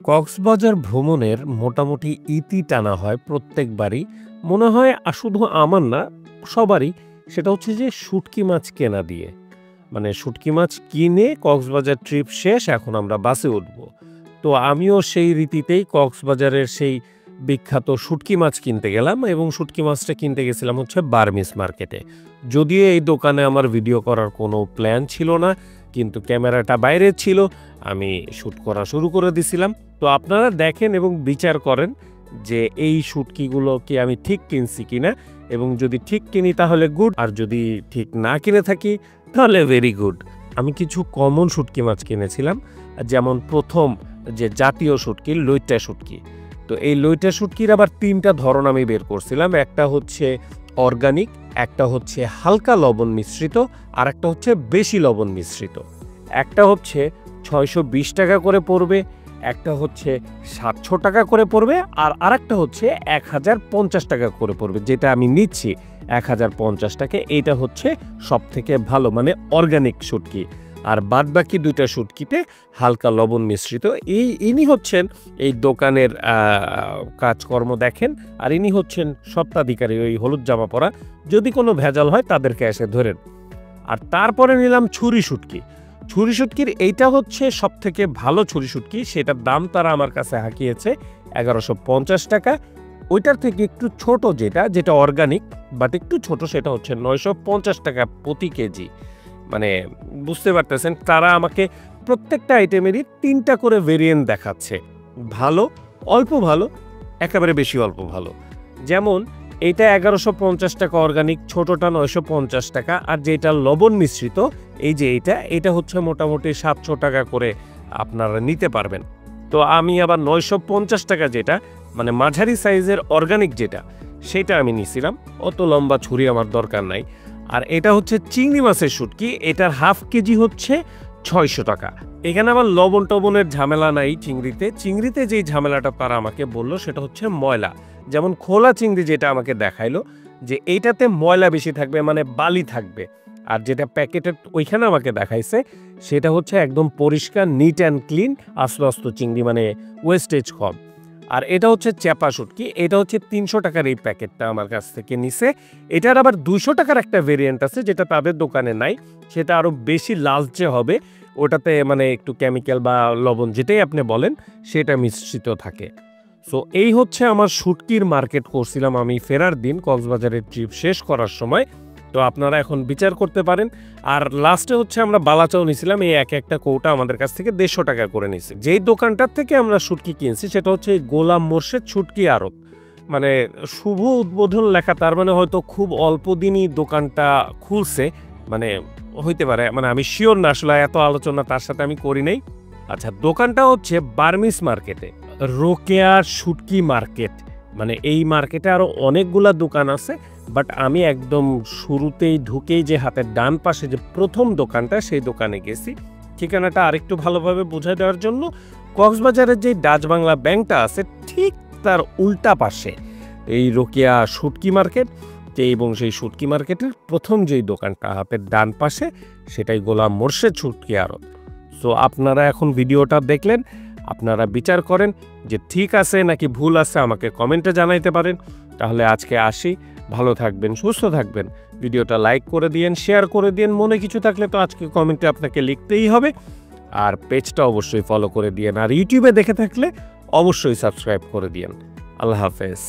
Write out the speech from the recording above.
কক্সবাজার ভ্রমণের মোটামুটি ইতি টানা হয় প্রত্যেকবারই। মনে হয় শুধু আমার না, সবারই। সেটা হচ্ছে যে শুঁটকি মাছ কেনা দিয়ে। মানে শুঁটকি মাছ কিনে কক্সবাজার ট্রিপ শেষ, এখন আমরা বাসে উঠব। তো আমিও সেই রীতিতেই কক্সবাজারের সেই বিখ্যাত শুঁটকি মাছ কিনতে গেলাম এবং শুঁটকি মাছটা কিনতে গেছিলাম হচ্ছে বার্মিস মার্কেটে। যদিও এই দোকানে আমার ভিডিও করার কোনো প্ল্যান ছিল না, কিন্তু ক্যামেরাটা বাইরে ছিল, আমি শ্যুট করা শুরু করে দিছিলাম। তো আপনারা দেখেন এবং বিচার করেন যে এই শুঁটকিগুলো কি আমি ঠিক কিনছি কিনা, এবং যদি ঠিক কিনি তাহলে গুড, আর যদি ঠিক না কিনে থাকি তাহলে ভেরি গুড। আমি কিছু কমন শুঁটকি মাছ কিনেছিলাম, যেমন প্রথম যে জাতীয় শুঁটকি লইট্টা শুঁটকি। তো এই লইট্টা শুঁটকির আবার তিনটা ধরন আমি বের করছিলাম। একটা হচ্ছে অর্গানিক, একটা হচ্ছে হালকা লবণ মিশ্রিত, আর একটা হচ্ছে বেশি লবণ মিশ্রিত। একটা হচ্ছে 620 টাকা করে পড়বে, একটা হচ্ছে 700 টাকা করে পড়বে, আর আরেকটা হচ্ছে 1050 টাকা করে পড়বে। যেটা আমি নিচ্ছি 1050 টাকা, এইটা হচ্ছে সব থেকে ভালো, মানে অর্গানিক শুঁটকি। আর বাদ বাকি দুইটা শুঁটকিতে হালকা লবণ মিশ্রিত। ইনি হচ্ছেন এই দোকানের কাজকর্ম দেখেন, আর ইনি হচ্ছেন স্বত্বাধিকারী, ওই হলুদ জামা পরা। যদি কোনো ভেজাল হয় তাদেরকে এসে ধরেন। আর তারপরে নিলাম ছুরি শুঁটকি। ছুরি শুঁটকির এইটা হচ্ছে সব থেকে ভালো ছুরি শুঁটকি, সেটার দাম তারা আমার কাছে হাঁকিয়েছে 1150 টাকা। ওইটার থেকে একটু ছোট যেটা অর্গানিক বাট একটু ছোট, সেটা হচ্ছে 950 টাকা প্রতি কেজি। মানে বুঝতে পারতেছেন, তারা আমাকে প্রত্যেকটা আইটেমেরই 3টা করে ভেরিয়েন্ট দেখাচ্ছে। ভালো, অল্প ভালো, একেবারে বেশি অল্প ভালো। যেমন এইটা 1150 টাকা অর্গানিক, ছোটটা 950 টাকা, আর যেটা লবণ মিশ্রিত এই যে এটা হচ্ছে মোটামুটি 700 টাকা করে আপনারা নিতে পারবেন। তো আমি আবার 950 টাকা যেটা, মানে মাঝারি সাইজের অর্গানিক যেটা, সেটা আমি নিছিলাম। অত লম্বা ছুরি আমার দরকার নাই। আর এটা হচ্ছে চিংড়ি মাছের শুঁটকি, এটার হাফ কেজি হচ্ছে 600 টাকা। এখানে আবার লবণ টবণের ঝামেলা নাই চিংড়িতে যেই ঝামেলাটা তারা আমাকে বললো সেটা হচ্ছে ময়লা। যেমন খোলা চিংড়ি যেটা আমাকে দেখাইলো যে এইটাতে ময়লা বেশি থাকবে, মানে বালি থাকবে। আর যেটা প্যাকেটের ওইখানে আমাকে দেখাইছে সেটা হচ্ছে একদম পরিষ্কার, নিট অ্যান্ড ক্লিন, আস্ত চিংড়ি, মানে ওয়েস্টেজ কম। আর এটা হচ্ছে চ্যাপা শুঁটকি, এটা হচ্ছে 300 টাকার এই প্যাকেটটা আমার কাছ থেকে নিছে। এটার আবার 200 টাকার একটা ভেরিয়েন্ট আছে যেটা তাদের দোকানে নাই, সেটা আরও বেশি লালচে হবে। ওটাতে মানে একটু কেমিক্যাল বা লবণ যেটাই আপনি বলেন সেটা মিশ্রিত থাকে। সো এই হচ্ছে আমার শুঁটকির মার্কেট করছিলাম আমি ফেরার দিন কক্সবাজারের ট্রিপ শেষ করার সময়। তো আপনারা এখন বিচার করতে পারেন। আর লাস্টে হচ্ছে আমরা বালাচাও নিয়েছিলাম, এই একটা কৌটা আমাদের কাছ থেকে 150 টাকা করে নিয়েছে। যেই দোকানটার থেকে আমরা শুঁটকি কিনছি সেটা হচ্ছে গোলাম মোর্শেদ শুঁটকি আড়ত, মানে শুভ উদ্বোধন লেখা, তার মানে হয়তো খুব অল্প দিনই দোকানটা খুলছে, মানে হইতে পারে, মানে আমি শিওর না, আসলে এত আলোচনা তার সাথে আমি করি নাই। আচ্ছা, দোকানটা হচ্ছে বার্মিস মার্কেটে, রোকেয়ার শুঁটকি মার্কেট। মানে এই মার্কেটে আরো অনেকগুলা দোকান আছে, বাট আমি একদম শুরুতেই ঢুকেই যে হাতের ডান পাশে যে প্রথম দোকানটা, সেই দোকানে গেছি। ঠিকানাটা আরেকটু ভালোভাবে বোঝাই দেওয়ার জন্য, কক্সবাজারের যে ডাচ বাংলা ব্যাংকটা আছে ঠিক তার উল্টা পাশে এই রোকেয়া শুঁটকি মার্কেট, এবং সেই শুঁটকি মার্কেটের প্রথম যেই দোকানটা হাতের ডান পাশে, সেটাই গোলাম মোর্শেদ শুঁটকি আড়ত। সো আপনারা এখন ভিডিওটা দেখলেন, আপনারা বিচার করেন যে ঠিক আছে নাকি ভুল আছে, আমাকে কমেন্টে জানাইতে পারেন। তাহলে আজকে আসি, ভালো থাকবেন, সুস্থ থাকবেন। ভিডিওটা লাইক করে দিয়েন, শেয়ার করে দিয়েন। মনে কিছু থাকলে তো আজকে কমেন্টে আপনাকে লিখতেই হবে। আর পেজটা অবশ্যই ফলো করে দিয়েন, আর ইউটিউবে দেখে থাকলে অবশ্যই সাবস্ক্রাইব করে দিয়েন। আল্লাহ হাফেজ।